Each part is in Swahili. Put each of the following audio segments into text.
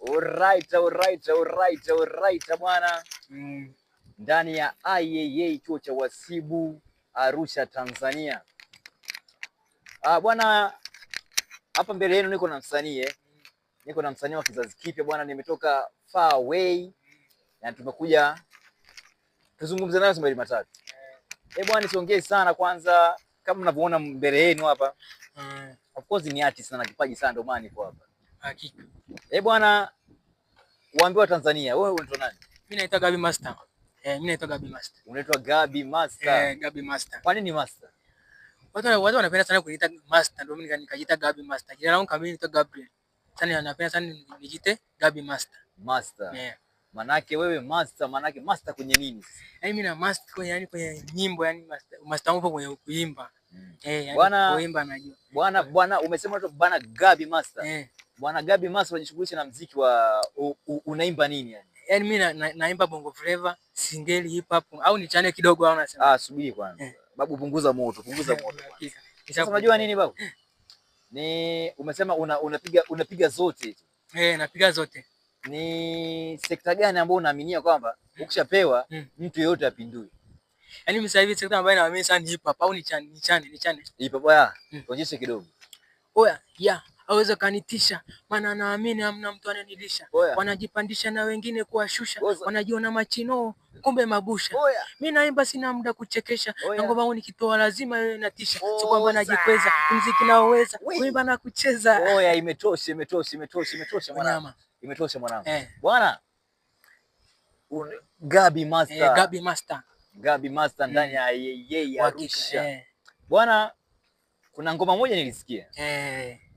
Alright bwana. Ndani ya IAA chuo cha uhasibu Arusha, Tanzania. Bwana, hapa mbele yenu niko na msanii niko na msanii wa kizazi kipya bwana, nimetoka far away na tumekuja tuzungumze naye mawili matatu. Bwana, nisiongee sana, kwanza kama mnavyoona mbele yenu hapa, of course ni artist na kipaji sana, ndio maana niko hapa. Hakika. Bwana, waambiwa Tanzania, wewe unaitwa nani? Mimi naitwa Gabi Master. Mimi naitwa Gabi Master. Unaitwa Gabi Master? Gabi Master. Kwa nini Master? Watu wanapenda sana kuniita Master, ndio mimi nikajiita Gabi Master. Jina langu kamili ni Gabriel. Sana napenda sana nijiite Gabi Master. Master. Manake wewe Master, manake Master kwenye nini? Mimi na Master kwenye nyimbo, Master upo kwenye kuimba. Bwana, kuimba najua. Bwana umesema tu bwana Gabi Master. Bwana Gabi Master unajishughulisha na muziki wa unaimba nini yani? Yaani mimi naimba bongo flavor, singeli, hip hop au ni chane kidogo au unasema? Subiri kwanza. Babu, punguza moto. Sasa unajua nini babu? Ni umesema unapiga zote. Napiga zote. Ni sekta gani ambayo unaaminia kwamba ukishapewa mtu yeyote apindue? Yaani mimi sasa hivi sekta ambayo naamini sana hip hop au ni chane. Hip hop ya. Onyesha kidogo. Aweza kanitisha, maana naamini hamna mtu ananilisha. Wanajipandisha na wengine kuwashusha, wanajiona machino kumbe mabusha. Mimi naimba sina muda kuchekesha, na ngoma yangu nikitoa lazima iwe inatisha. Sio kwamba najikweza, muziki naoweza kuimba na kucheza. Imetosha mwanangu. Imetosha mwanangu. Bwana Gabi Master. Gabi Master ndani ya IAA Arusha. Bwana, kuna ngoma moja nilisikia.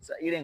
Sasa ile